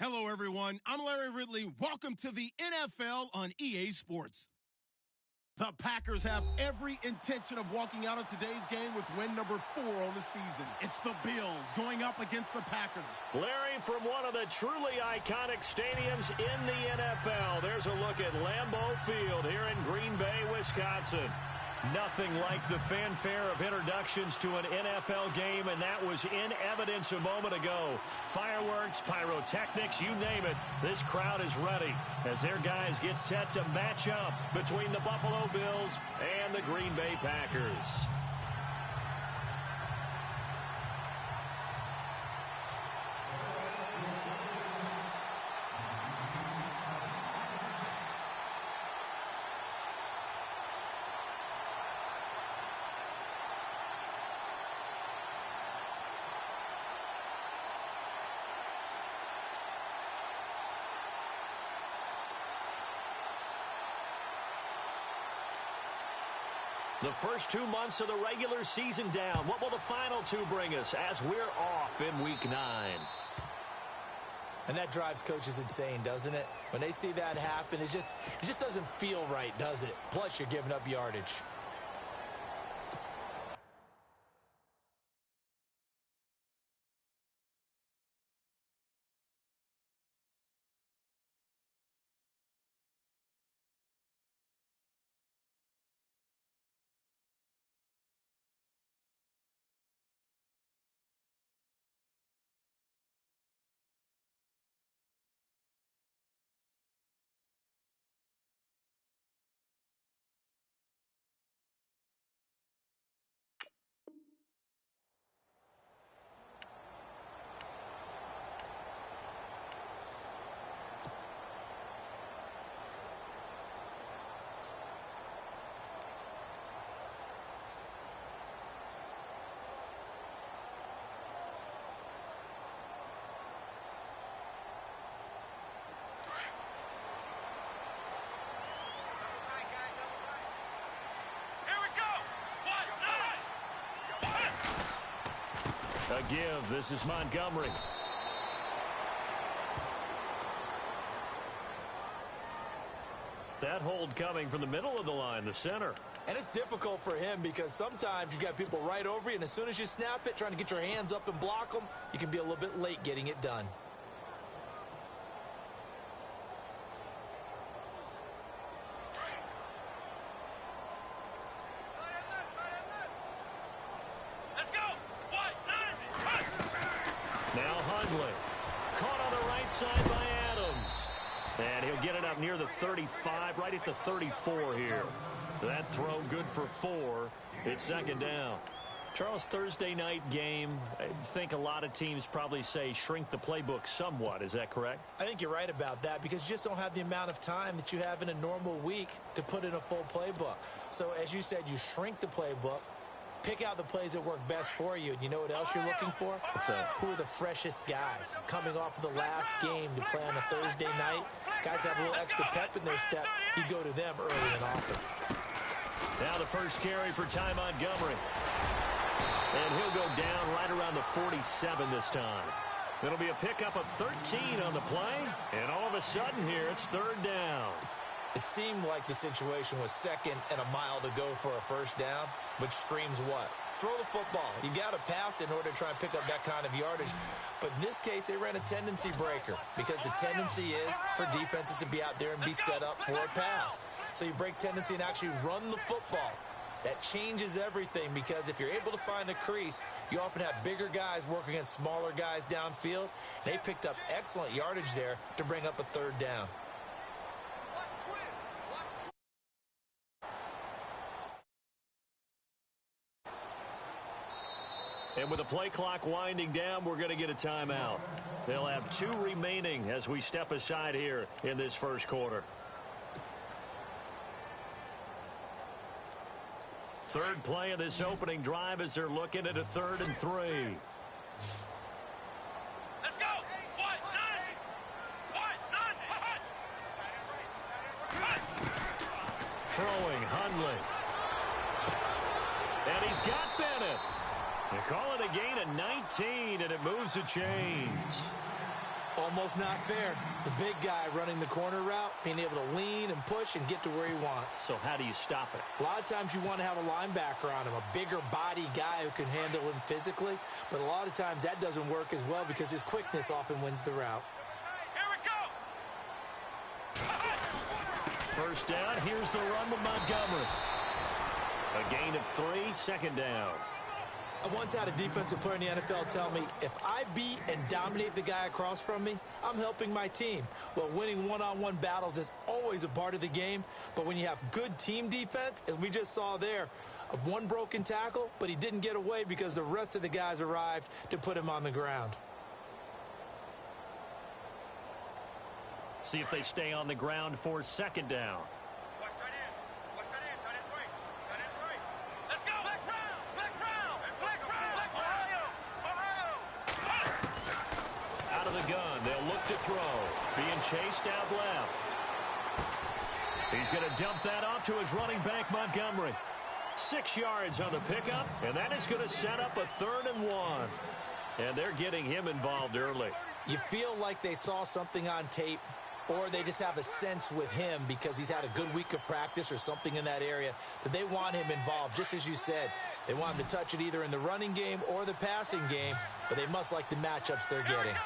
Hello, everyone. I'm Larry Ridley. Welcome to the NFL on EA Sports. The Packers have every intention of walking out of today's game with win number 4 on the season. It's the Bills going up against the Packers. Larry, from one of the truly iconic stadiums in the NFL, there's a look at Lambeau Field here in Green Bay, Wisconsin. Nothing like the fanfare of introductions to an NFL game, and that was in evidence a moment ago. Fireworks, pyrotechnics, you name it. This crowd is ready as their guys get set to match up between the Buffalo Bills and the Green Bay Packers. The first 2 months of the regular season down. What will the final 2 bring us as we're off in Week 9? And that drives coaches insane, doesn't it? When they see that happen, it just doesn't feel right, does it? Plus, you're giving up yardage. A give. This is Montgomery. That hold coming from the middle of the line, the center. And it's difficult for him because sometimes you got people right over you, and as soon as you snap it, trying to get your hands up and block them, you can be a little bit late getting it done. Side by Adams. And he'll get it up near the 35, right at the 34 here. That throw good for 4. It's second down. Charles, Thursday night game, I think a lot of teams probably say shrink the playbook somewhat. Is that correct? I think you're right about that because you just don't have the amount of time that you have in a normal week to put in a full playbook. So as you said, you shrink the playbook. Pick out the plays that work best for you. And you know what else you're looking for? Who are the freshest guys coming off of the last game to play on a Thursday night? Guys have a little extra pep in their step. You go to them early and often. Now the first carry for Ty Montgomery. And he'll go down right around the 47 this time. It'll be a pickup of 13 on the play. And all of a sudden here, it's third down. It seemed like the situation was second and a mile to go for a first down, which screams what? Throw the football. You got to pass in order to try and pick up that kind of yardage. But in this case, they ran a tendency breaker because the tendency is for defenses to be out there and be set up for a pass. So you break tendency and actually run the football. That changes everything because if you're able to find a crease, you often have bigger guys working against smaller guys downfield. They picked up excellent yardage there to bring up a third down. And with the play clock winding down, we're going to get a timeout. They'll have 2 remaining as we step aside here in this first quarter. Third play of this opening drive as they're looking at a 3rd and 3. Let's go! Throwing, Hundley. And he's got Bennett. They call it a gain of 19, and it moves the chains. Almost not fair. The big guy running the corner route, being able to lean and push and get to where he wants. So how do you stop it? A lot of times you want to have a linebacker on him, a bigger body guy who can handle him physically. But a lot of times that doesn't work as well because his quickness often wins the route. Here we go. First down, here's the run with Montgomery. A gain of 3, second down. I once had a defensive player in the NFL tell me, if I beat and dominate the guy across from me, I'm helping my team. Well, winning one-on-one battles is always a part of the game, but when you have good team defense, as we just saw there, one broken tackle, but he didn't get away because the rest of the guys arrived to put him on the ground. See if they stay on the ground for second down. Gun. They'll look to throw. Being chased out left. He's going to dump that off to his running back, Montgomery. 6 yards on the pickup, and that is going to set up a 3rd and 1. And they're getting him involved early. You feel like they saw something on tape, or they just have a sense with him because he's had a good week of practice or something in that area that they want him involved. Just as you said, they want him to touch it either in the running game or the passing game, but they must like the matchups they're getting.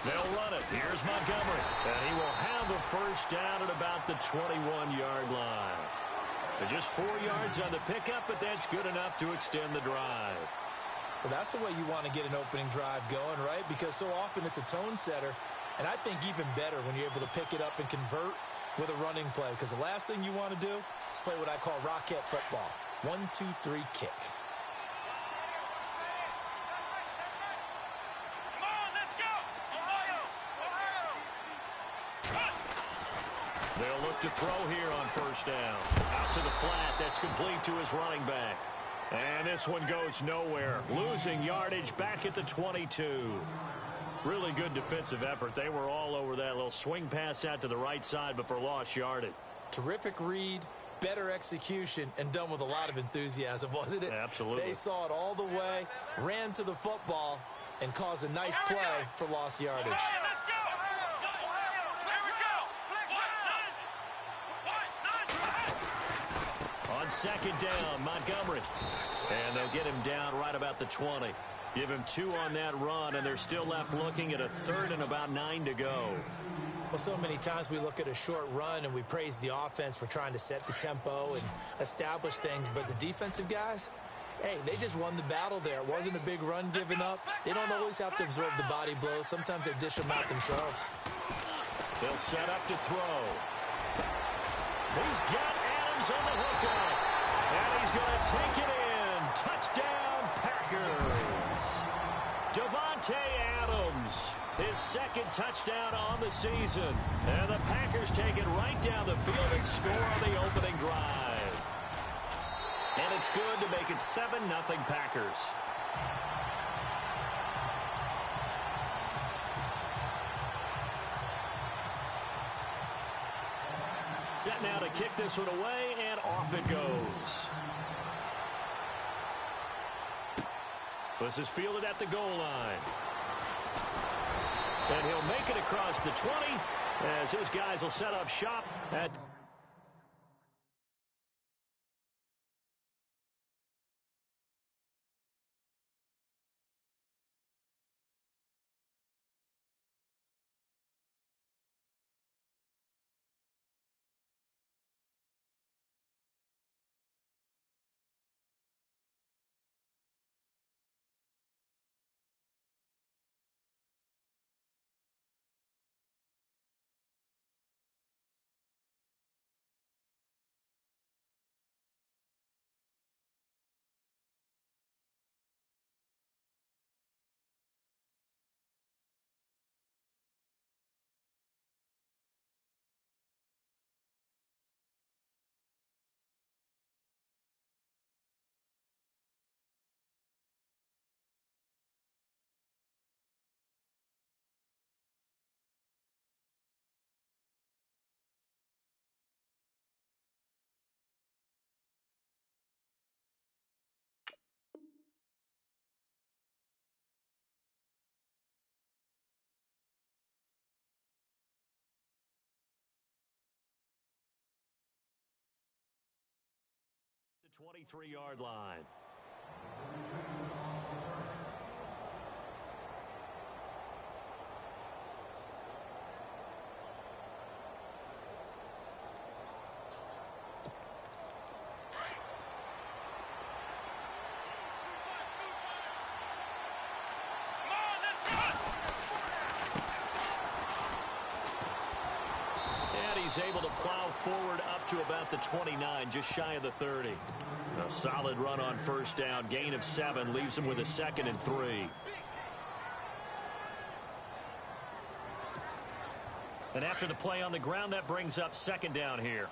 They'll run it. Here's Montgomery. And he will have a first down at about the 21-yard line. They're just 4 yards on the pickup, but that's good enough to extend the drive. Well, that's the way you want to get an opening drive going, right? Because so often it's a tone setter. And I think even better when you're able to pick it up and convert with a running play. Because the last thing you want to do is play what I call rocket football. 1, 2, 3, kick. They'll look to throw here on first down. Out to the flat. That's complete to his running back. And this one goes nowhere. Losing yardage back at the 22. Really good defensive effort. They were all over that little swing pass out to the right side before lost yardage. Terrific read, better execution, and done with a lot of enthusiasm, wasn't it? Absolutely. They saw it all the way, ran to the football, and caused a nice play for lost yardage. On second down, Montgomery. And they'll get him down right about the 20. Give him 2 on that run, and they're still left looking at a 3rd and about 9 to go. Well, so many times we look at a short run and we praise the offense for trying to set the tempo and establish things, but the defensive guys, hey, they just won the battle there. It wasn't a big run given up. They don't always have to absorb the body blows. Sometimes they dish them out themselves. They'll set up to throw. He's got Adams on the hookup. And he's going to take it in. Touchdown, Packers. Davante Adams, his 2nd touchdown on the season. And the Packers take it right down the field and score on the opening drive. And it's good to make it 7-0 Packers. Set now to kick this one away, and off it goes. This is fielded at the goal line. And he'll make it across the 20 as his guys will set up shop at 23-yard line. He's able to plow forward up to about the 29, just shy of the 30. A solid run on first down. Gain of 7 leaves him with a 2nd and 3. And after the play on the ground, that brings up 2nd down here.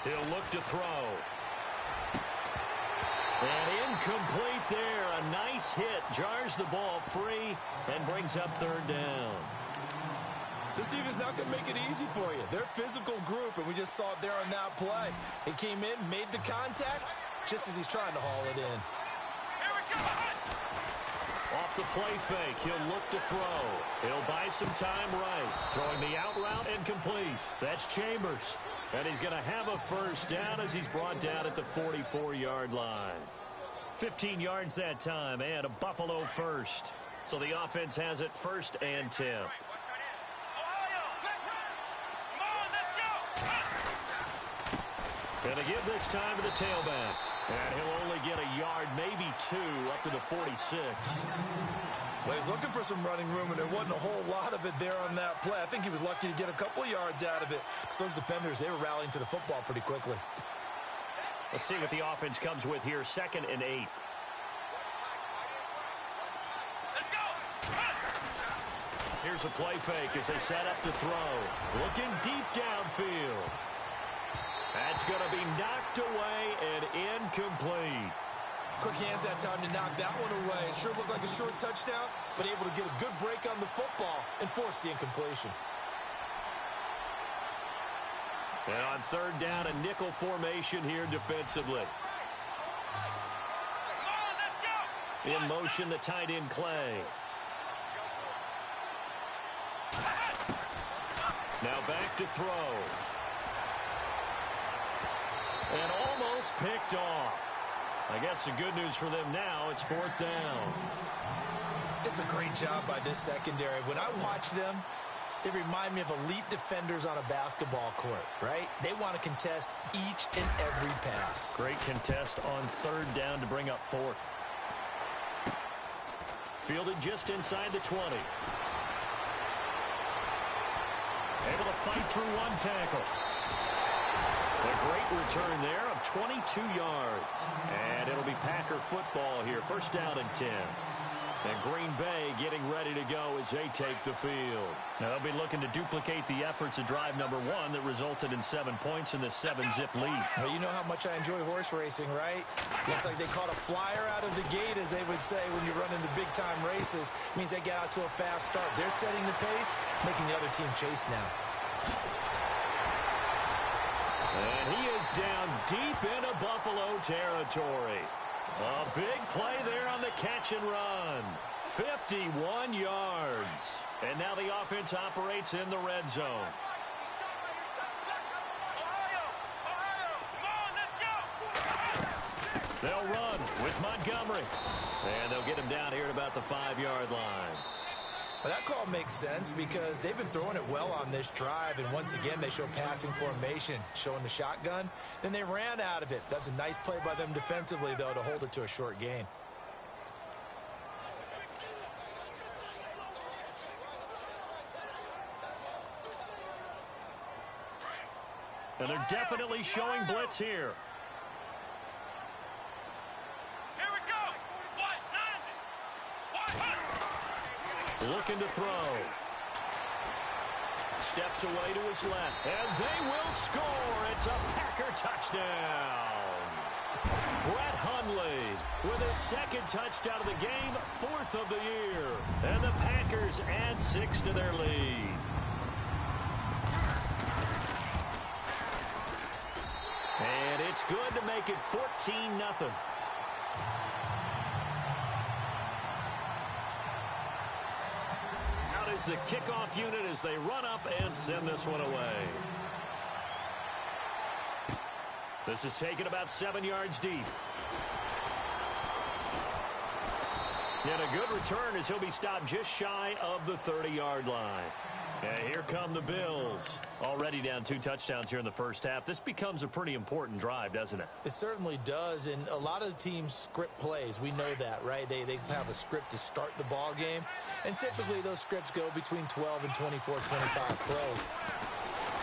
He'll look to throw. And incomplete there. A nice hit. Jars the ball free and brings up 3rd down. This defense is not going to make it easy for you. They're a physical group, and we just saw it there on that play. He came in, made the contact, just as he's trying to haul it in. Off the play fake, he'll look to throw. He'll buy some time right. Throwing the out route and complete. That's Chambers. And he's going to have a first down as he's brought down at the 44-yard line. 15 yards that time and a Buffalo first. So the offense has it 1st and 10. And they give this time to the tailback. And he'll only get a yard, maybe 2, up to the 46. Well, he's looking for some running room, and there wasn't a whole lot of it there on that play. I think he was lucky to get a couple of yards out of it, because those defenders, they were rallying to the football pretty quickly. Let's see what the offense comes with here. 2nd and 8. Here's a play fake as they set up to throw. Looking deep downfield. That's going to be knocked away and incomplete. Quick hands that time to knock that one away. It sure looked like a short touchdown, but able to get a good break on the football and force the incompletion. And on 3rd down, a nickel formation here defensively. In motion, the tight end Clay. Now back to throw. And almost picked off. I guess the good news for them now, it's 4th down. It's a great job by this secondary. When I watch them, they remind me of elite defenders on a basketball court, right? They want to contest each and every pass. Great contest on 3rd down to bring up 4th. Fielded just inside the 20. Able to fight through one tackle. A great return there of 22 yards. And it'll be Packer football here. 1st down and 10. And Green Bay getting ready to go as they take the field. Now they'll be looking to duplicate the efforts of drive number 1 that resulted in 7 points in this 7-zip lead. Well, you know how much I enjoy horse racing, right? Looks like they caught a flyer out of the gate, as they would say when you run into big-time races. Means they get out to a fast start. They're setting the pace, making the other team chase now. And he is down deep into Buffalo territory. A big play there on the catch and run. 51 yards. And now the offense operates in the red zone. They'll run with Montgomery. And they'll get him down here at about the 5-yard line. Well, that call makes sense because they've been throwing it well on this drive, and once again they show passing formation, showing the shotgun. Then they ran out of it. That's a nice play by them defensively, though, to hold it to a short gain. And they're definitely showing blitz here. Looking to throw. Steps away to his left. And they will score. It's a Packer touchdown. Brett Hundley with his 2nd touchdown of the game, 4th of the year. And the Packers add 6 to their lead. And it's good to make it 14-0. is the kickoff unit as they run up and send this one away. This is taken about 7 yards deep. And a good return as he'll be stopped just shy of the 30-yard line. And here come the Bills. Already down 2 touchdowns here in the first half. This becomes a pretty important drive, doesn't it? It certainly does, and a lot of the teams script plays. We know that, right? They have a script to start the ball game, and typically those scripts go between 12 and 24, 25 plays.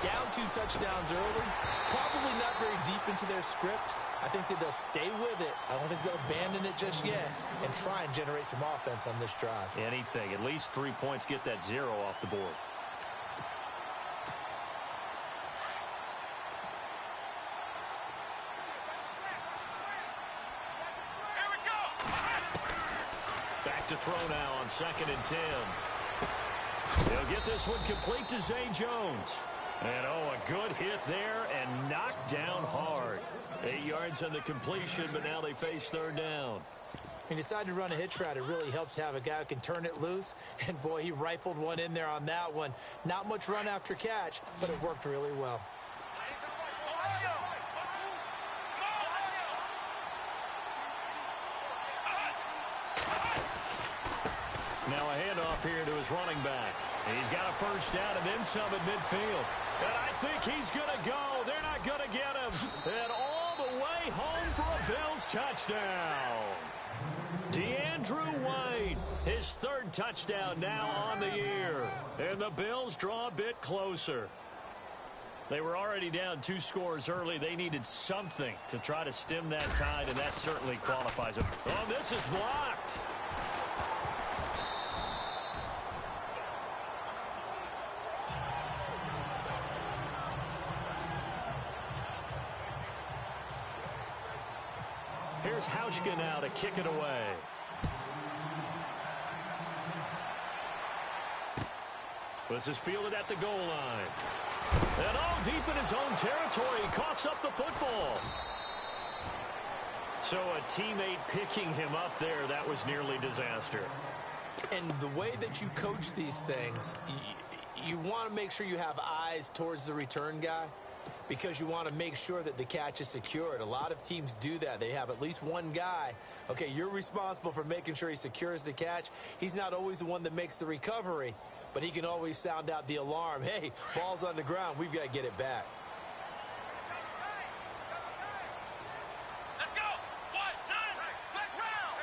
Down 2 touchdowns early, probably not very deep into their script. I think that they'll stay with it. I don't think they'll abandon it just yet and try and generate some offense on this drive. Anything. At least 3 points, get that 0 off the board. Back to throw now on 2nd and 10. He'll get this one complete to Zay Jones. And, a good hit there and knocked down hard. 8 yards on the completion, but now they face 3rd down. He decided to run a hitch route. It really helps to have a guy who can turn it loose. And, boy, he rifled one in there on that one. Not much run after catch, but it worked really well. Now a handoff here to his running back. He's got a first down and then some at midfield. And I think he's going to go. They're not going to get him. And all the way home for a Bills touchdown. DeAndrew White, his 3rd touchdown now on the year. And the Bills draw a bit closer. They were already down 2 scores early. They needed something to try to stem that tide, and that certainly qualifies them. Oh, this is blocked. Here's Hauschka now to kick it away. This is fielded at the goal line. And deep in his own territory, he coughs up the football. So a teammate picking him up there, that was nearly disaster. And the way that you coach these things, you want to make sure you have eyes towards the return guy, because you want to make sure that the catch is secured. A lot of teams do that. They have at least one guy. Okay, you're responsible for making sure he secures the catch. He's not always the one that makes the recovery, but he can always sound out the alarm. Hey, ball's on the ground. We've got to get it back. Let's go. 1, 9, flex round.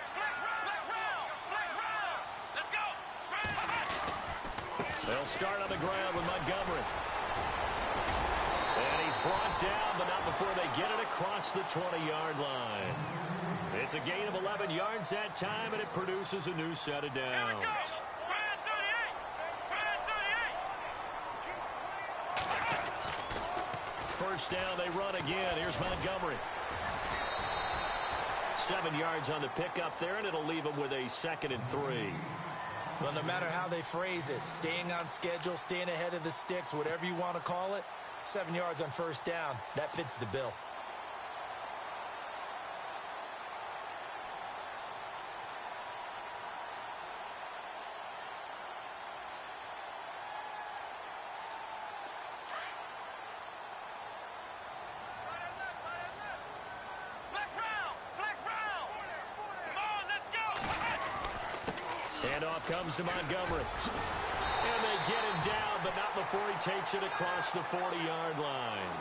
Let's go. They'll start on the ground with Montgomery. And he's brought down, but not before they get it across the 20-yard line. It's a gain of 11 yards that time, and it produces a new set of downs. First down, they run again. Here's Montgomery. 7 yards on the pickup there, and it'll leave them with a 2nd and 3. Well, no matter how they phrase it, staying on schedule, staying ahead of the sticks, whatever you want to call it, 7 yards on first down, that fits the bill. Handoff comes to Montgomery. And they get him down, but not before he takes it across the 40-yard line.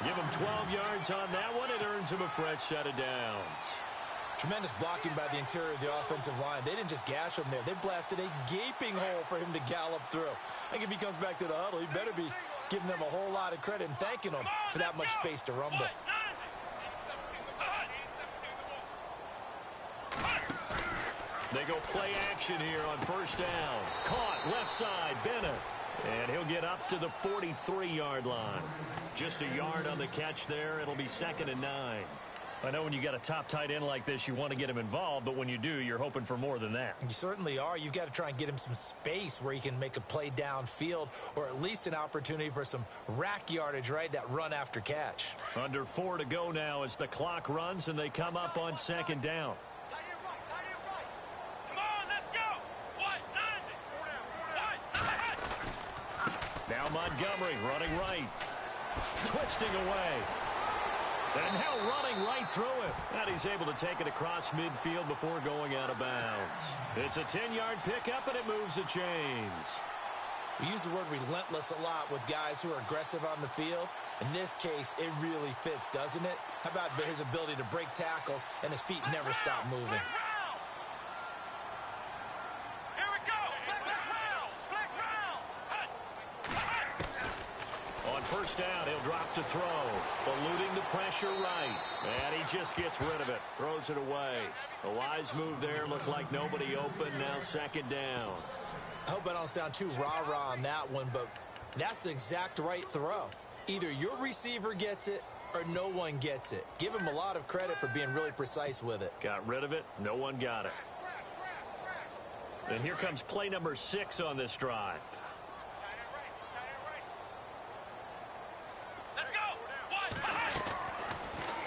Give him 12 yards on that one. It earns him a fresh set of downs. Tremendous blocking by the interior of the offensive line. They didn't just gash him there. They blasted a gaping hole for him to gallop through. I think if he comes back to the huddle, he better be giving them a whole lot of credit and thanking them for that much space to rumble. They go play action here on first down. Caught left side, Bennett. And he'll get up to the 43-yard line. Just a yard on the catch there. It'll be 2nd and 9. I know when you got a top tight end like this, you want to get him involved, but when you do, you're hoping for more than that. You certainly are. You've got to try and get him some space where he can make a play downfield, or at least an opportunity for some rack yardage, right? That run after catch. Under 4 to go now as the clock runs and they come up on 2nd down. Come on, let's go. 1, 9, Now Montgomery running right. Twisting away. And now running right through it. And he's able to take it across midfield before going out of bounds. It's a 10-yard pickup, and it moves the chains. We use the word relentless a lot with guys who are aggressive on the field. In this case, it really fits, doesn't it? How about his ability to break tackles and his feet never stop moving? Here we go. Flex round. On first down, he'll drop to throw. Eluding the pressure right. And he just gets rid of it. Throws it away. A wise move there. Looked like nobody open. Now second down. I hope I don't sound too rah-rah on that one, but that's the exact right throw. Either your receiver gets it or no one gets it. Give him a lot of credit for being really precise with it. Got rid of it. No one got it. And here comes play number 6 on this drive. Let's go.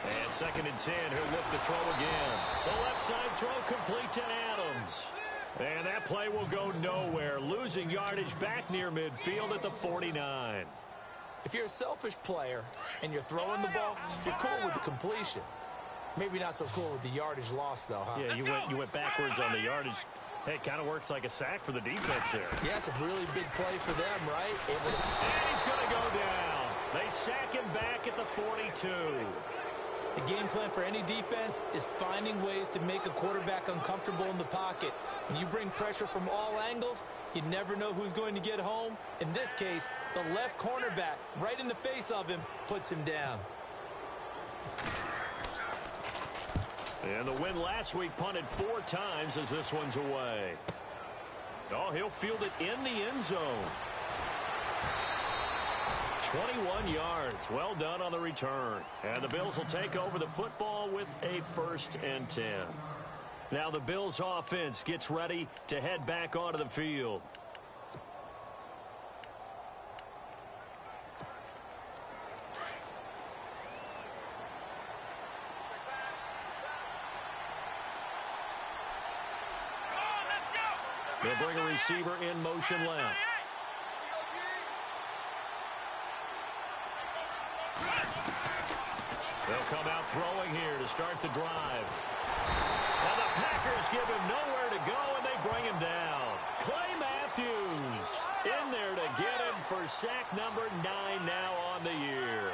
And second and 10. He'll look to throw again. The left side throw complete to Adams. And that play will go nowhere. Losing yardage back near midfield at the 49. If you're a selfish player and you're throwing the ball, you're cool with the completion. Maybe not so cool with the yardage loss, though, huh? Yeah, you went backwards on the yardage. Hey, it kind of works like a sack for the defense there. Yeah, it's a really big play for them, right? And he's going to go down. They sack him back at the 42. The game plan for any defense is finding ways to make a quarterback uncomfortable in the pocket. When you bring pressure from all angles, you never know who's going to get home. In this case, the left cornerback, right in the face of him, puts him down. And the win last week punted 4 times as this one's away. Oh, he'll field it in the end zone. 21 yards. Well done on the return. And the Bills will take over the football with a 1st and 10. Now the Bills offense gets ready to head back onto the field. They'll bring a receiver in motion left. They'll come out throwing here to start the drive. And the Packers give him nowhere to go, and they bring him down. Clay Matthews in there to get him for sack number 9 now on the year.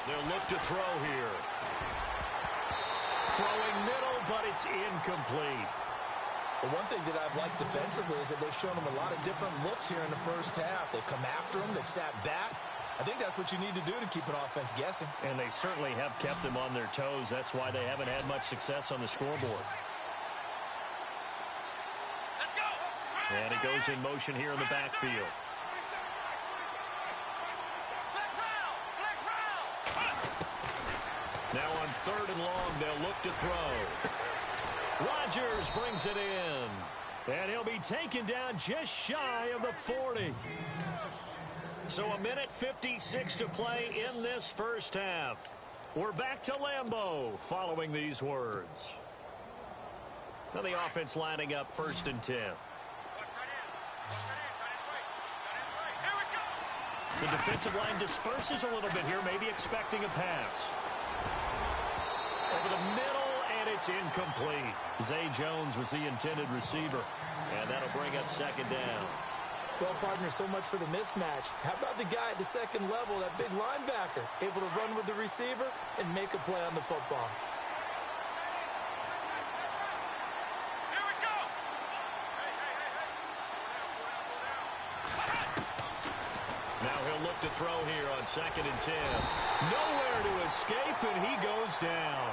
They'll look to throw here. Throwing middle, but it's incomplete. The one thing that I've liked defensively is that they've shown him a lot of different looks here in the first half. They've come after him. They've sat back. I think that's what you need to do to keep an offense guessing. And they certainly have kept them on their toes. That's why they haven't had much success on the scoreboard. And he goes in motion here in the backfield. Now on 3rd and long, they'll look to throw. Rodgers brings it in. And he'll be taken down just shy of the 40. So a minute 56 to play in this first half. We're back to Lambeau following these words. Now the offense lining up 1st and 10. The defensive line disperses a little bit here, maybe expecting a pass. Over the middle, and it's incomplete. Zay Jones was the intended receiver, and that'll bring up 2nd down. Well, partner, so much for the mismatch. How about the guy at the 2nd level, that big linebacker, able to run with the receiver and make a play on the football? Here we go. Now he'll look to throw here on 2nd and 10. Nowhere to escape, and he goes down.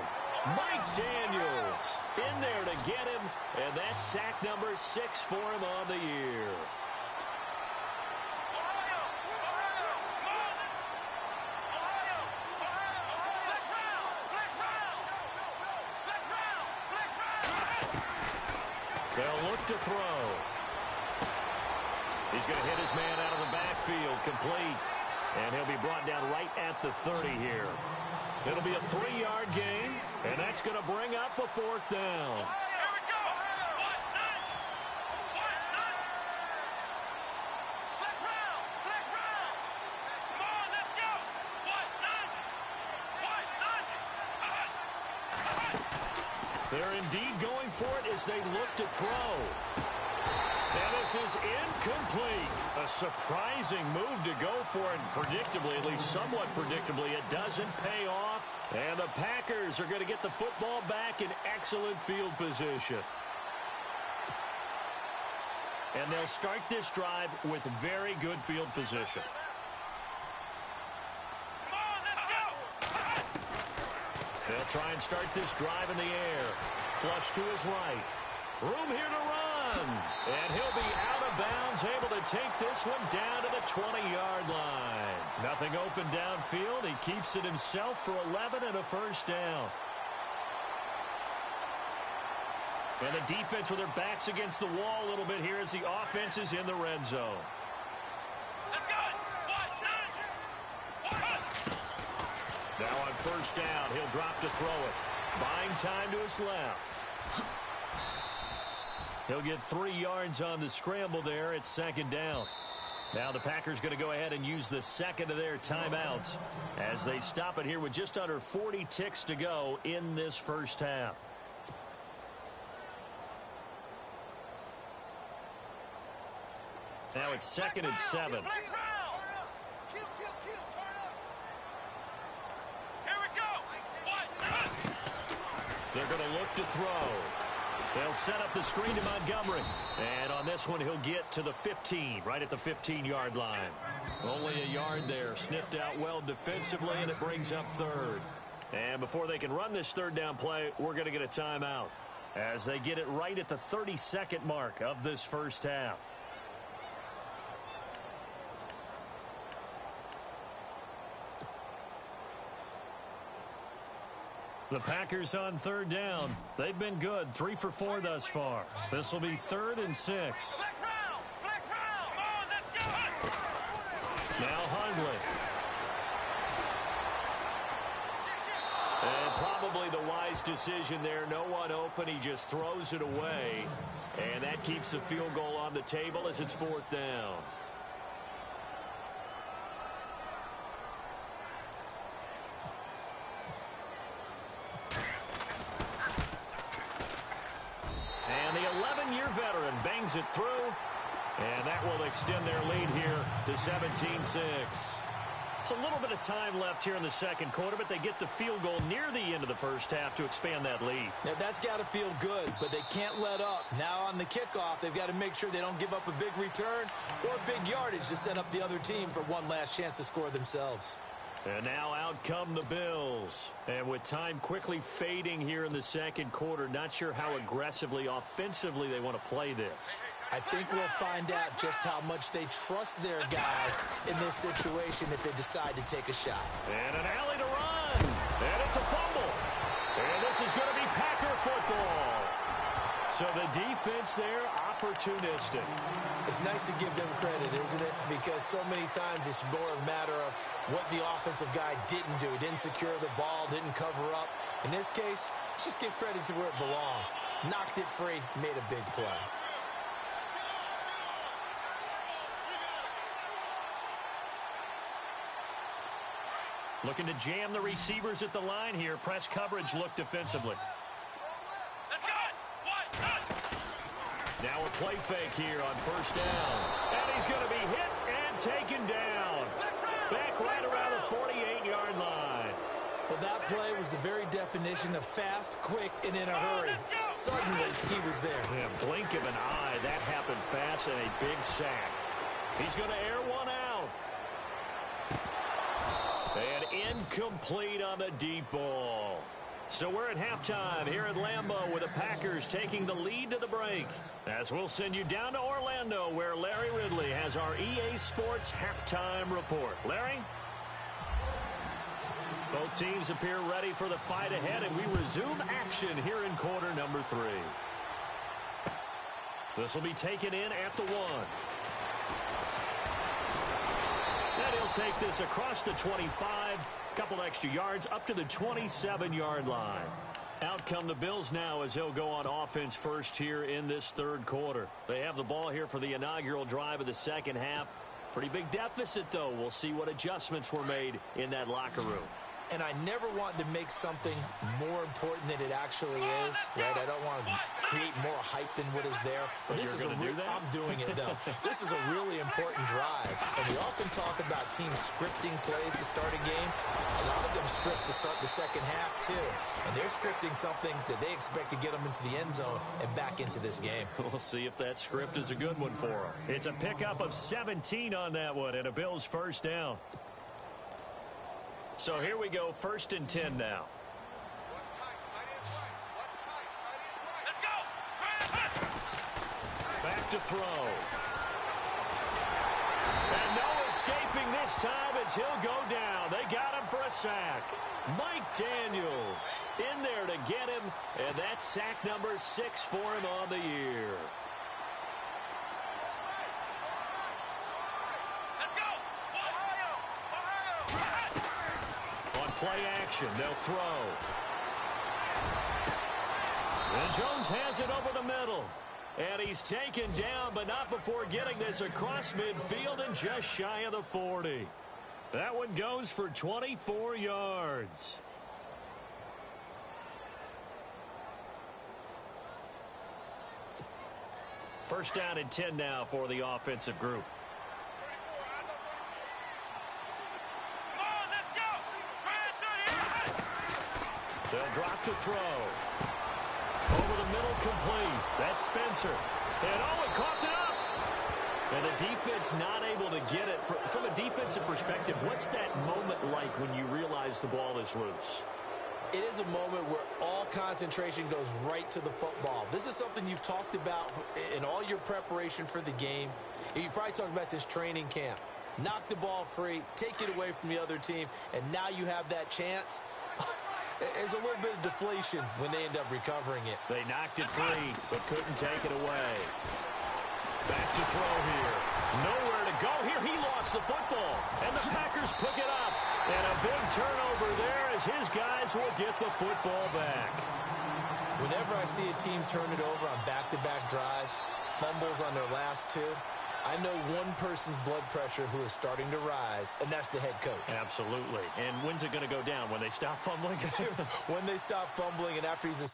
Mike Daniels in there to get him, and that's sack number 6 for him on the year. They'll look to throw. He's going to hit his man out of the backfield, complete. And he'll be brought down right at the 30 here. It'll be a 3-yard gain, and that's going to bring up a 4th down. Here we go. 1, 9. 1, 9. Flex round. Flex round. Come on, let's go. 1, 9. 1, 9. They're indeed going for it as they look to throw. And this is incomplete. A surprising move to go for it. Predictably, at least somewhat predictably, it doesn't pay off. And the Packers are going to get the football back in excellent field position. And they'll start this drive with very good field position. Come on, let's go. They'll try and start this drive in the air. Flush to his right. Room here to run. And he'll be out of bounds, able to take this one down to the 20-yard line. Nothing open downfield. He keeps it himself for 11 and a 1st down. And the defense with their backs against the wall a little bit here as the offense is in the red zone. Let's go. 1, 9. 1. Now on 1st down, he'll drop to throw it. Buying time to his left. He'll get 3 yards on the scramble there. It's 2nd down. Now the Packers going to go ahead and use the second of their timeouts as they stop it here with just under 40 ticks to go in this 1st half. Now it's 2nd and 7. Flex round. Here we go. 1, 9. They're going to look to throw. They'll set up the screen to Montgomery. And on this one, he'll get to the 15, right at the 15-yard line. Only a yard there. Sniffed out well defensively, and it brings up 3rd. And before they can run this 3rd down play, we're going to get a timeout as they get it right at the 32nd mark of this 1st half. The Packers on 3rd down. They've been good, 3 for 4 thus far. This will be 3rd and 6. Flex round. Flex round. Come on, let's go. Now Hundley. And probably the wise decision there. No one open. He just throws it away. And that keeps the field goal on the table as it's 4th down. Veteran bangs it through, and that will extend their lead here to 17-6. It's a little bit of time left here in the 2nd quarter, but they get the field goal near the end of the 1st half to expand that lead. Now, that's got to feel good, but they can't let up. Now on the kickoff, they've got to make sure they don't give up a big return or big yardage to set up the other team for one last chance to score themselves. And now out come the Bills. And with time quickly fading here in the 2nd quarter, not sure how aggressively, offensively they want to play this. I think we'll find out just how much they trust their guys in this situation if they decide to take a shot. And an alley to run. And it's a fumble. And this is going to be Packer football. So the defense there, opportunistic. It's nice to give them credit, isn't it? Because so many times it's more a matter of what the offensive guy didn't do. He didn't secure the ball, didn't cover up. In this case, let's just give credit to where it belongs. Knocked it free, made a big play. Looking to jam the receivers at the line here. Press coverage look defensively. Let's go. 1, 9. Now a play fake here on 1st down. And he's going to be hit and taken down. Back right around the 48-yard line. Well, that play was the very definition of fast, quick, and in a hurry. Suddenly, he was there. Yeah, blink of an eye. That happened fast and a big sack. He's going to air one out. And incomplete on the deep ball. So we're at halftime here at Lambeau with the Packers taking the lead to the break. As we'll send you down to Orlando where Larry Ridley has our EA Sports halftime report. Larry? Both teams appear ready for the fight ahead, and we resume action here in quarter number 3. This will be taken in at the 1. he'll take this across the 25, couple extra yards up to the 27-yard line. Out come the Bills now as he'll go on offense first here in this third quarter. They have the ball here for the inaugural drive of the second half. Pretty big deficit, though. We'll see what adjustments were made in that locker room. And I never want to make something more important than it actually is, right? I don't want to create more hype than what is there. But this is I'm doing it, though. This is a really important drive. And we often talk about teams scripting plays to start a game. A lot of them script to start the second half, too. And they're scripting something that they expect to get them into the end zone and back into this game. We'll see if that script is a good one for them. It's a pickup of 17 on that one and a Bills first down. So here we go, 1st and 10 now. Back to throw. And no escaping this time as he'll go down. They got him for a sack. Mike Daniels in there to get him, and that's sack number 6 for him on the year. Play action. They'll throw. And Jones has it over the middle. And he's taken down, but not before getting this across midfield and just shy of the 40. That one goes for 24 yards. First down and 10 now for the offensive group. They'll drop to throw. Over the middle, complete. That's Spencer. And it coughed it up. And the defense not able to get it. From a defensive perspective, what's that moment like when you realize the ball is loose? It is a moment where all concentration goes right to the football. This is something you've talked about in all your preparation for the game. You probably talked about since training camp. Knock the ball free, take it away from the other team, and now you have that chance. There's a little bit of deflation when they end up recovering it. They knocked it free, but couldn't take it away. Back to throw here. Nowhere to go here. He lost the football, and the Packers pick it up. And a big turnover there as his guys will get the football back. Whenever I see a team turn it over on back-to-back drives, fumbles on their last two, I know one person's blood pressure who is starting to rise, and that's the head coach. Absolutely. And when's it going to go down? When they stop fumbling? When they stop fumbling and after he's a...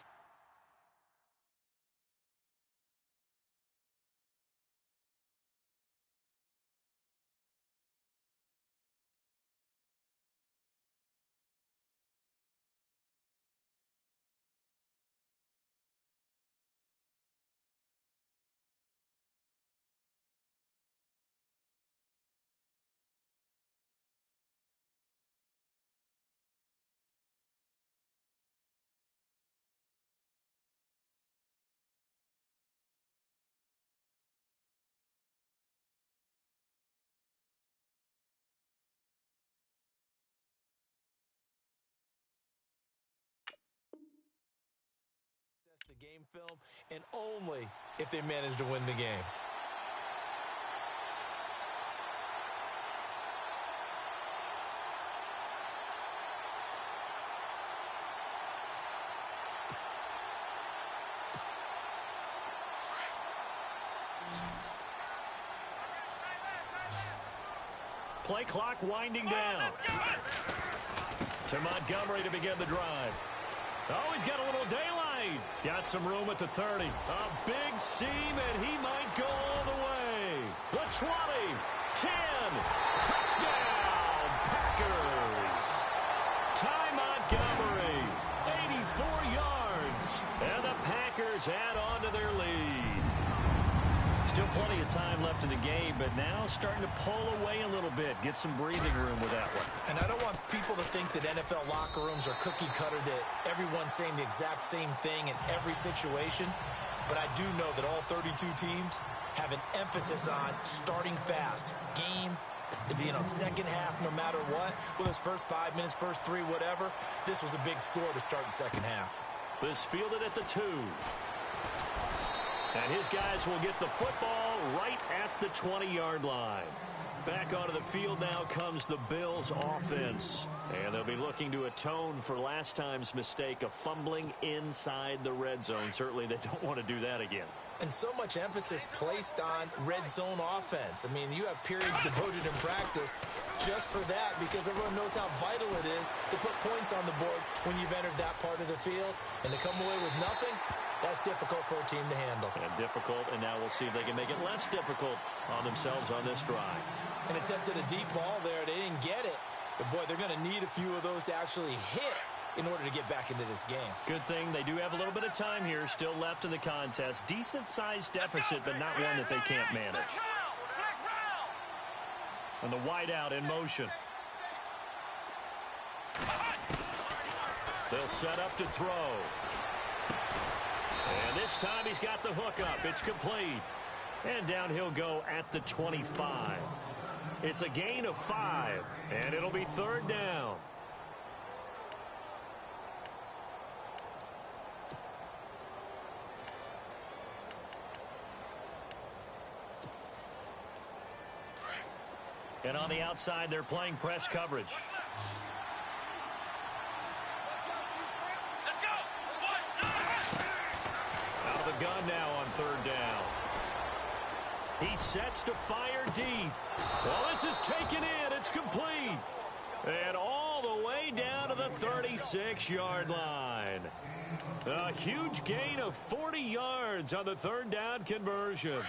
the game film, and only if they manage to win the game. Play clock winding down. To Montgomery to begin the drive. Oh, he's got a little daylight. Got some room at the 30. A big seam, and he might go all the way. The 20, 10, touchdown, Packers. Ty Montgomery, 84 yards. And the Packers add on to their lead. Still plenty of time left in the game, but now starting to pull away a little bit. Get some breathing room with that one. And I don't want people to think that NFL locker rooms are cookie cutter, that everyone's saying the exact same thing in every situation. But I do know that all 32 teams have an emphasis on starting fast. Game, second half, no matter what. Whether it's first 5 minutes, first 3, whatever. This was a big score to start the second half. This fielded at the 2. And his guys will get the football right at the 20-yard line. Back onto the field now comes the Bills offense. And they'll be looking to atone for last time's mistake of fumbling inside the red zone. Certainly they don't want to do that again. And so much emphasis placed on red zone offense. I mean, you have periods devoted in practice just for that because everyone knows how vital it is to put points on the board when you've entered that part of the field. And to come away with nothing, that's difficult for a team to handle. And difficult, and now we'll see if they can make it less difficult on themselves on this drive. And attempted a deep ball there. They didn't get it. But, boy, they're going to need a few of those to actually hit in order to get back into this game. Good thing they do have a little bit of time here still left in the contest. Decent-sized deficit, but not one that they can't manage. And the wideout in motion. They'll set up to throw. And this time he's got the hook up. It's complete. And down he'll go at the 25. It's a gain of 5, and it'll be third down. And on the outside, they're playing press coverage. Out of the gun now on third down. He sets to fire deep. Well, this is taken in. It's complete. And all the way down to the 36-yard line. A huge gain of 40 yards on the third down conversion.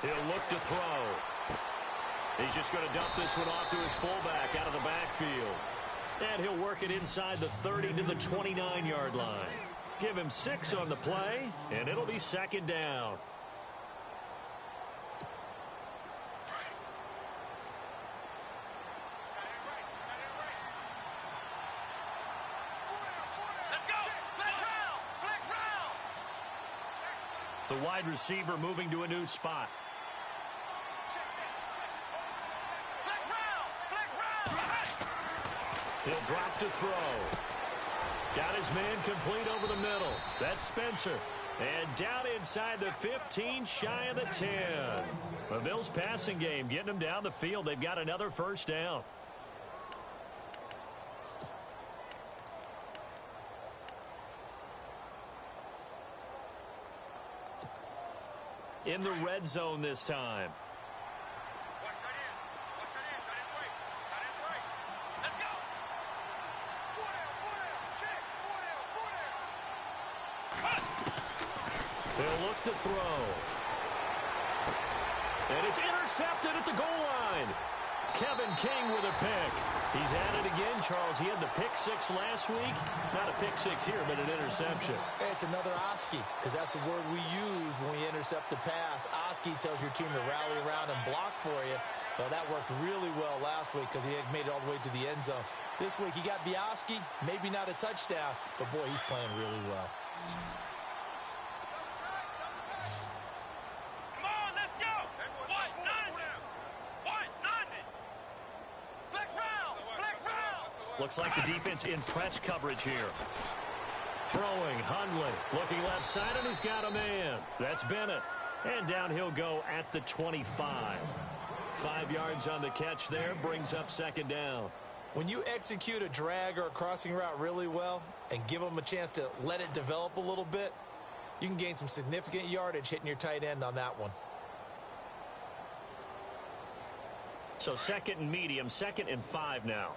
He'll look to throw. He's just going to dump this one off to his fullback out of the backfield. And he'll work it inside the 30 to the 29-yard line. Give him 6 on the play, and it'll be second down. The wide receiver moving to a new spot. He'll drop to throw. Got his man complete over the middle. That's Spencer. And down inside the 15, shy of the 10. The Bills passing game getting them down the field. They've got another first down. In the red zone this time. They'll look to throw. And it's intercepted at the goal line. Kevin King with a pick. He's at it again, Charles. He had the pick 6 last week. Not a pick 6 here, but an interception. Hey, it's another Oski, because that's the word we use when we intercept the pass. Oski tells your team to rally around and block for you. Well, that worked really well last week because he had made it all the way to the end zone. This week he got the Oski, maybe not a touchdown, but boy, he's playing really well. Looks like the defense in press coverage here. Throwing, Hundley, looking left side, and he's got a man. That's Bennett. And down he'll go at the 25. 5 yards on the catch there, brings up second down. When you execute a drag or a crossing route really well and give them a chance to let it develop a little bit, you can gain some significant yardage hitting your tight end on that one. So second and medium, 2nd and 5 now.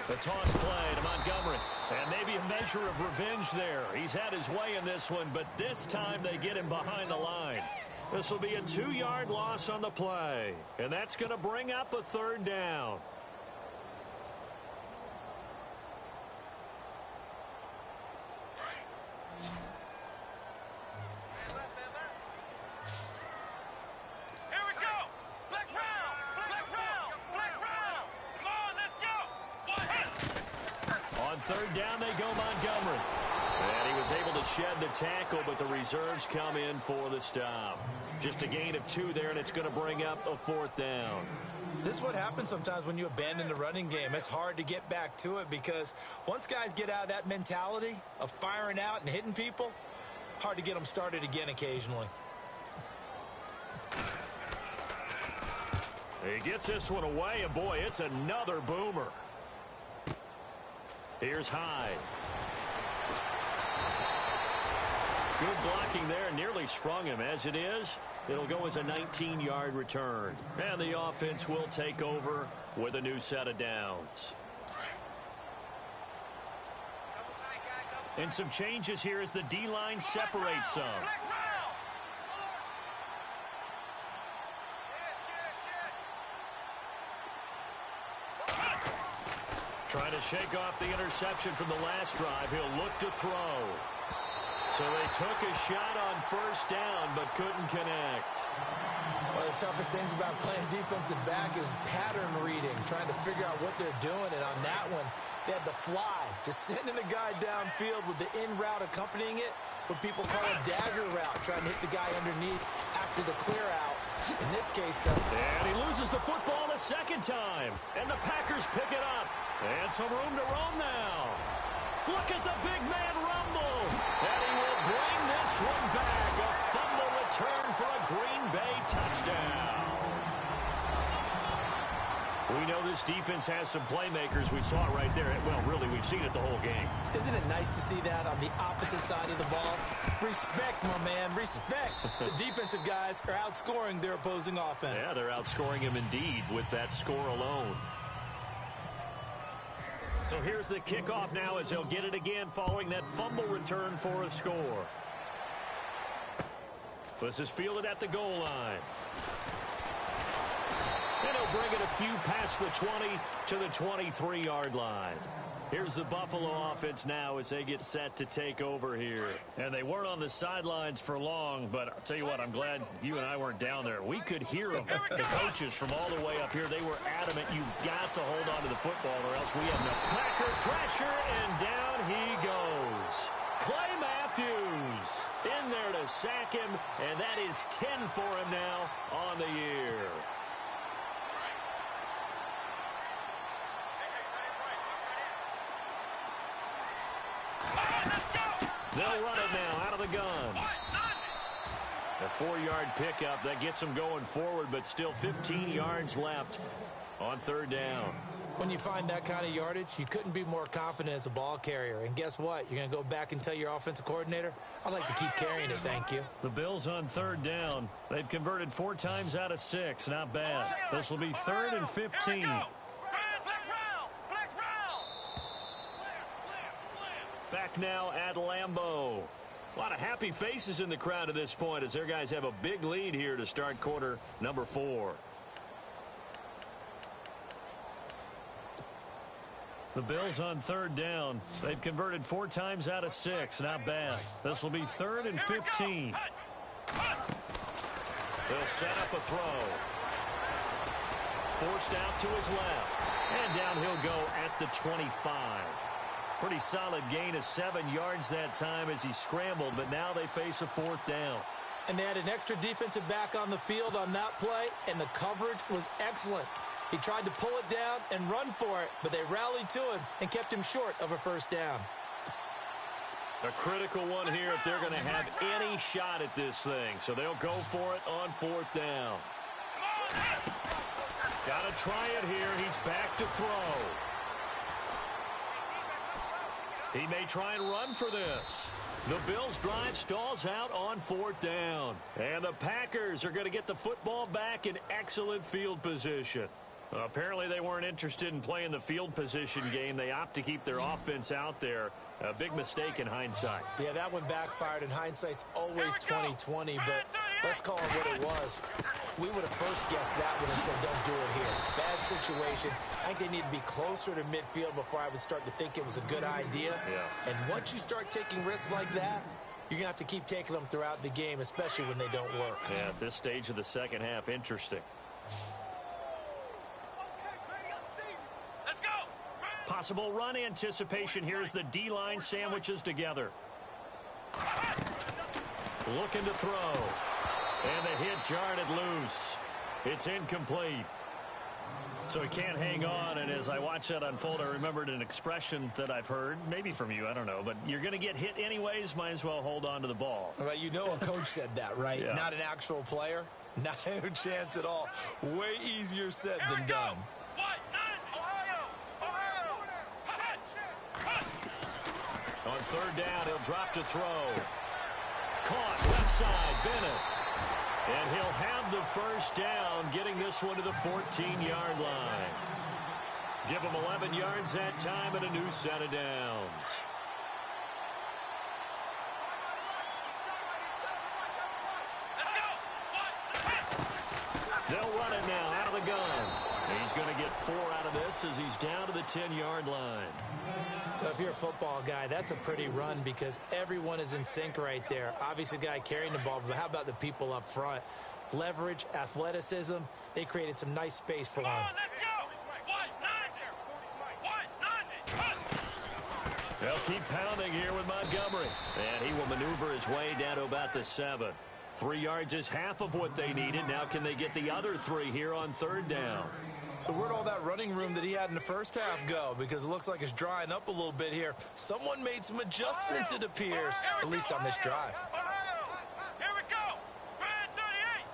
The toss play to Montgomery. And maybe a measure of revenge there. He's had his way in this one, but this time they get him behind the line. This will be a 2-yard loss on the play. And that's going to bring up a third down. Third down they go, Montgomery. And he was able to shed the tackle, but the reserves come in for the stop. Just a gain of 2 there, and it's going to bring up a 4th down. This is what happens sometimes when you abandon the running game. It's hard to get back to it because once guys get out of that mentality of firing out and hitting people, hard to get them started again occasionally. He gets this one away, and boy, it's another boomer. Here's Hyde. Good blocking there, nearly sprung him. As it is, it'll go as a 19-yard return. And the offense will take over with a new set of downs. And some changes here as the D-line separates some. Trying to shake off the interception from the last drive. He'll look to throw. So they took a shot on 1st down, but couldn't connect. One of the toughest things about playing defensive back is pattern reading, trying to figure out what they're doing. And on that one, they had the fly, just sending a guy downfield with the in route accompanying it, what people call a dagger route, trying to hit the guy underneath after the clear out. In this case, though. And he loses the football a 2nd time. And the Packers pick it up. And some room to roam now. Look at the big man rumble. And he will bring this one back. A fumble return for a Green Bay touchdown. We know this defense has some playmakers. We saw it right there. Well, really, we've seen it the whole game. Isn't it nice to see that on the opposite side of the ball? Respect, my man, respect. The defensive guys are outscoring their opposing offense. Yeah, they're outscoring him indeed with that score alone. So here's the kickoff now as he'll get it again following that fumble return for a score. This is fielded at the goal line. And he'll bring it a few past the 20 to the 23-yard line. Here's the Buffalo offense now as they get set to take over here. And they weren't on the sidelines for long, but I'll tell you what, I'm glad you and I weren't down there. We could hear them. The coaches from all the way up here, they were adamant. You've got to hold on to the football or else we have no. Packer pressure, and down he goes. Clay Matthews in there to sack him, and that is 10 for him now on the year. They'll run it now out of the gun. A 4-yard pickup that gets them going forward, but still 15 yards left on 3rd down. When you find that kind of yardage, you couldn't be more confident as a ball carrier. And guess what? You're going to go back and tell your offensive coordinator, I'd like to keep carrying it, thank you. The Bills on 3rd down. They've converted 4 times out of 6. Not bad. This will be 3rd and 15. Back now at Lambeau. A lot of happy faces in the crowd at this point as their guys have a big lead here to start quarter number 4. The Bills on 3rd down. They've converted 4 times out of 6. Not bad. This will be 3rd and 15. They'll set up a throw. Forced out to his left. And down he'll go at the 25. Pretty solid gain of 7 yards that time as he scrambled, but now they face a 4th down. And they had an extra defensive back on the field on that play, and the coverage was excellent. He tried to pull it down and run for it, but they rallied to him and kept him short of a 1st down. A critical one here if they're going to have any shot at this thing. So they'll go for it on 4th down. Got to try it here. He's back to throw. He may try and run for this. The Bills' drive stalls out on 4th down. And the Packers are going to get the football back in excellent field position. Apparently they weren't interested in playing the field position game. They opt to keep their offense out there. A big mistake in hindsight. Yeah, that one backfired, and hindsight's always 20/20, but let's call it what it was. We would have first guessed that one and said, don't do it here. Bad situation. I think they need to be closer to midfield before I would start to think it was a good idea. Yeah. And once you start taking risks like that, you're going to have to keep taking them throughout the game, especially when they don't work. Yeah, at this stage of the second half, interesting. Possible run anticipation here as the D-line sandwiches together. Looking to throw. And the hit jarred it loose. It's incomplete. So he can't hang on, and as I watch that unfold, I remembered an expression that I've heard, maybe from you, I don't know, but you're going to get hit anyways, might as well hold on to the ball. Well, you know a coach said that, right? Yeah. Not an actual player. Not a chance at all. Way easier said than done. On third down, he'll drop to throw. Caught left side, Bennett. And he'll have the first down, getting this one to the 14-yard line. Give him 11 yards that time and a new set of downs. They'll run it now out of the gun. He's going to get 4 out of this as he's down to the 10-yard line. If you're a football guy, that's a pretty run because everyone is in sync right there. Obviously, the guy carrying the ball, but how about the people up front? Leverage, athleticism, they created some nice space for him. They'll keep pounding here with Montgomery. And he will maneuver his way down to about the 7. 3 yards is half of what they needed. Now can they get the other 3 here on third down? So where'd all that running room that he had in the first half go? Because it looks like it's drying up a little bit here. Someone made some adjustments, it appears, at least on this drive. Here we go. Brand 38.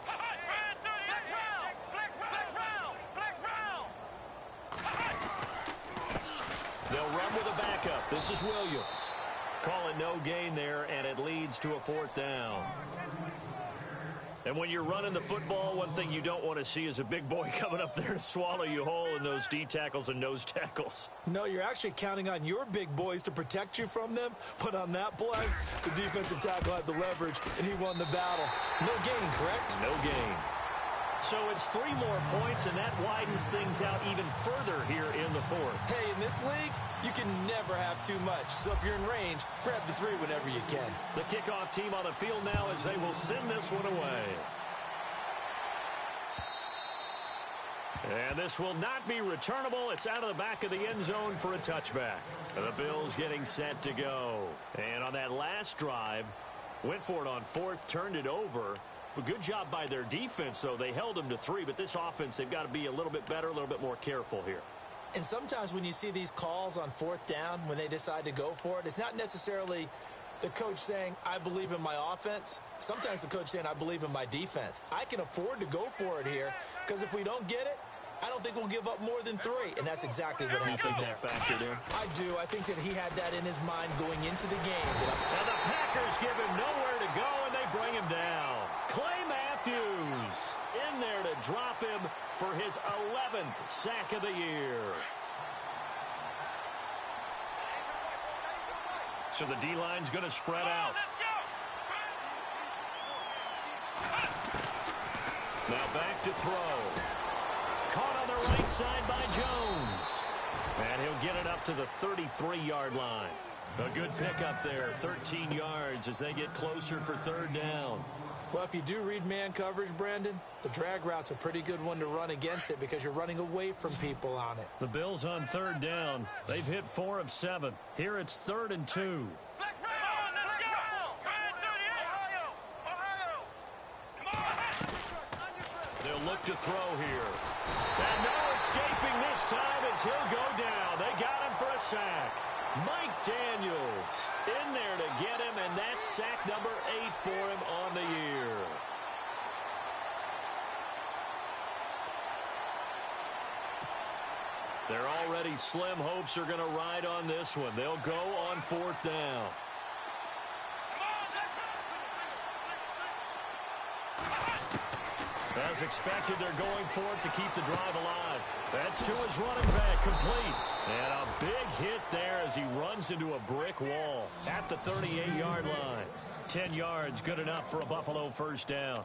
Brand 38. Flex round. They'll run with a backup. This is Williams. Call it no gain there, and it leads to a 4th down. And when you're running the football, one thing you don't want to see is a big boy coming up there to swallow you whole in those D tackles and nose tackles. No, you're actually counting on your big boys to protect you from them. But on that play, the defensive tackle had the leverage, and he won the battle. No gain, correct? No gain. So it's 3 more points, and that widens things out even further here in the 4th. Hey, in this league, you can never have too much. So if you're in range, grab the 3 whenever you can. The kickoff team on the field now as they will send this one away. And this will not be returnable. It's out of the back of the end zone for a touchback. The Bills getting set to go. And on that last drive, went for it on 4th, turned it over. But good job by their defense, though. They held them to 3, but this offense, they've got to be a little bit better, a little bit more careful here. And sometimes when you see these calls on 4th down, when they decide to go for it, it's not necessarily the coach saying, I believe in my offense. Sometimes the coach saying, I believe in my defense. I can afford to go for it here, because if we don't get it, I don't think we'll give up more than 3. And that's exactly what happened there. Factor there? I do. I think that he had that in his mind going into the game. And the Packers give him nowhere to go, and they bring him down. Clay Matthews in there to drop him for his 11th sack of the year. So the D-line's going to spread out. Now back to throw. Caught on the right side by Jones. And he'll get it up to the 33-yard line. A good pickup there, 13 yards as they get closer for third down. Well, if you do read man coverage, Brandon, the drag route's a pretty good one to run against it because you're running away from people on it. The Bills on third down. They've hit 4 of 7. Here it's 3rd and 2. They'll look to throw here. And no escaping this time as he'll go down. They got him for a sack. Mike Daniels in there to get him, and that's sack number 8 for him on the year. Their already slim hopes are going to ride on this one. They'll go on 4th down. As expected, they're going for it to keep the drive alive. That's to his running back, complete. And a big hit there as he runs into a brick wall at the 38-yard line. 10 yards, good enough for a Buffalo first down.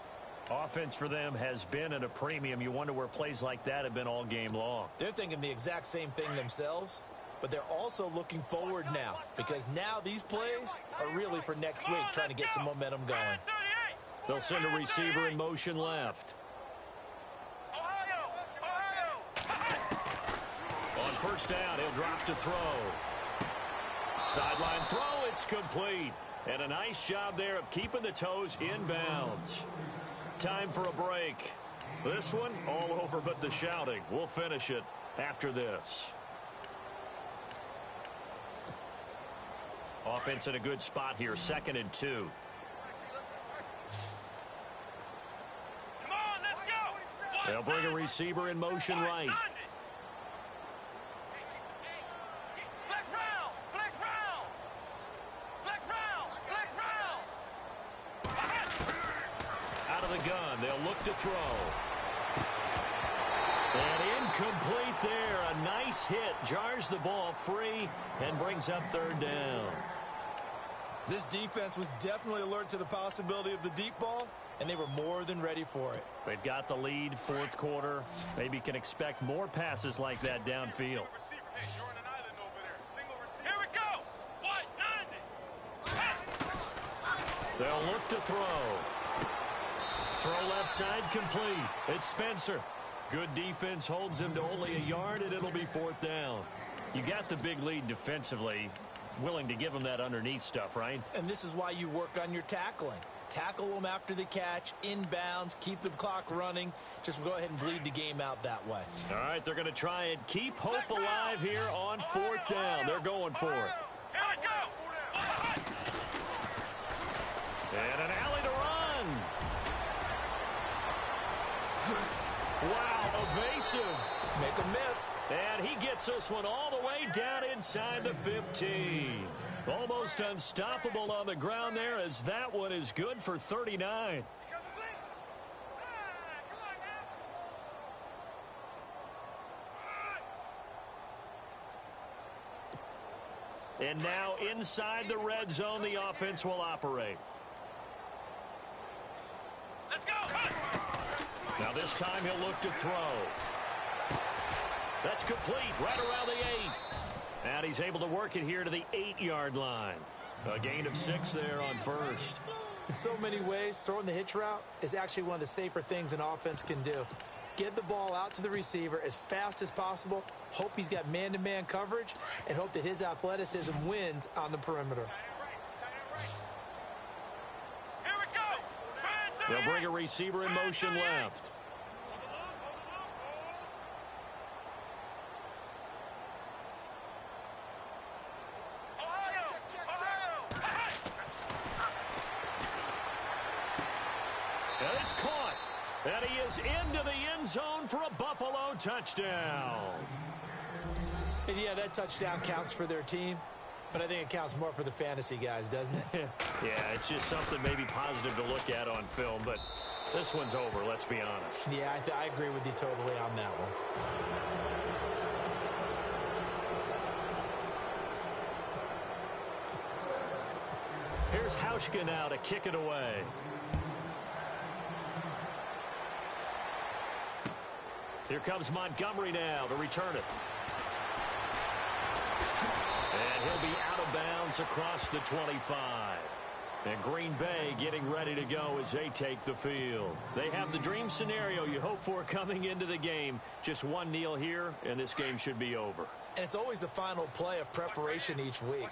Offense for them has been at a premium. You wonder where plays like that have been all game long. They're thinking the exact same thing themselves, but they're also looking forward now because now these plays are really for next week, trying to get some momentum going. They'll send a receiver in motion left. On first down, he'll drop to throw. Sideline throw, it's complete. And a nice job there of keeping the toes in bounds. Time for a break. This one, all over but the shouting. We'll finish it after this. Offense in a good spot here, 2nd and 2. Come on, let's go. They'll bring a receiver in motion right. Flex round, flex round. Flex round, flex round. Out of the gun, they'll look to throw. And incomplete there. A nice hit. Jars the ball free and brings up 3rd down. This defense was definitely alert to the possibility of the deep ball, and they were more than ready for it. They've got the lead, 4th quarter. Maybe can expect more passes like that downfield. Hey, you're on an island over there. Single receiver. Here we go. White, 90. They'll look to throw. Throw left side complete. It's Spencer. Good defense holds him to only a yard, and it'll be 4th down. You got the big lead defensively. Willing to give them that underneath stuff, right? And this is why you work on your tackling. Tackle them after the catch, inbounds, keep the clock running. Just go ahead and bleed the game out that way. All right, they're going to try and keep hope alive here on 4th down. They're going for it. Here we go. And an alley to run. Wow, evasive. Make a miss. And he gets this one all the way down inside the 15. Almost unstoppable on the ground there, as that one is good for 39. And now inside the red zone, the offense will operate. Let's go. Now this time he'll look to throw. That's complete right around the 8. And he's able to work it here to the 8-yard line. A gain of 6 there on 1st. In so many ways, throwing the hitch route is actually one of the safer things an offense can do. Get the ball out to the receiver as fast as possible, hope he's got man-to-man coverage, and hope that his athleticism wins on the perimeter. Here we go. They'll bring a receiver in motion left. And it's caught. And he is into the end zone for a Buffalo touchdown. And yeah, that touchdown counts for their team, but I think it counts more for the fantasy guys, doesn't it? Yeah, it's just something maybe positive to look at on film, but this one's over, let's be honest. Yeah, I agree with you totally on that one. Here's Hauschka now to kick it away. Here comes Montgomery now to return it. And he'll be out of bounds across the 25. And Green Bay getting ready to go as they take the field. They have the dream scenario you hope for coming into the game. Just one kneel here, and this game should be over. And it's always the final play of preparation each week.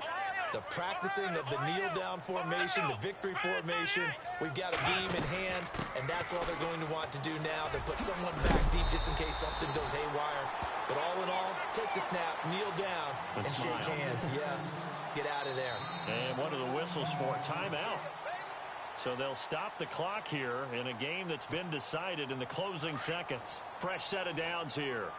The practicing of the kneel-down formation, the victory formation. We've got a game in hand, and that's all they're going to want to do now. They'll put someone back deep just in case something goes haywire. But all in all, take the snap, kneel down, and shake hands. Yes, get out of there. And one of the whistles for a timeout. So they'll stop the clock here in a game that's been decided in the closing seconds. Fresh set of downs here.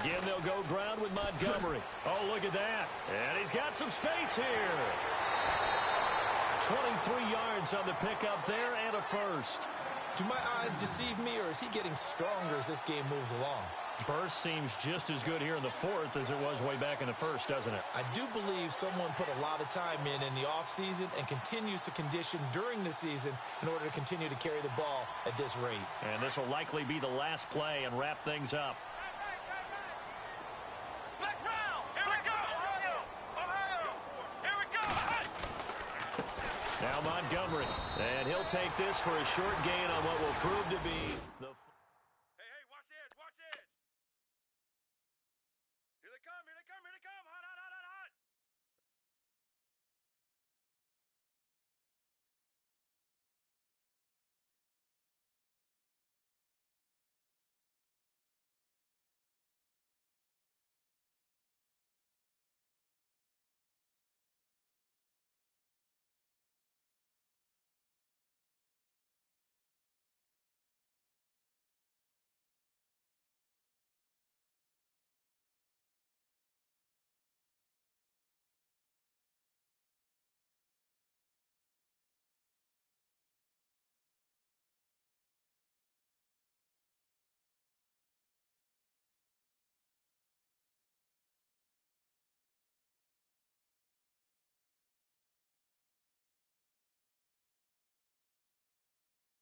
Again, they'll go ground with Montgomery. Oh, look at that. And he's got some space here. 23 yards on the pickup there and a first. Do my eyes deceive me, or is he getting stronger as this game moves along? Burst seems just as good here in the 4th as it was way back in the 1st, doesn't it? I do believe someone put a lot of time in the offseason and continues to condition during the season in order to continue to carry the ball at this rate. And this will likely be the last play and wrap things up. Now Montgomery. And he'll take this for a short gain on what will prove to be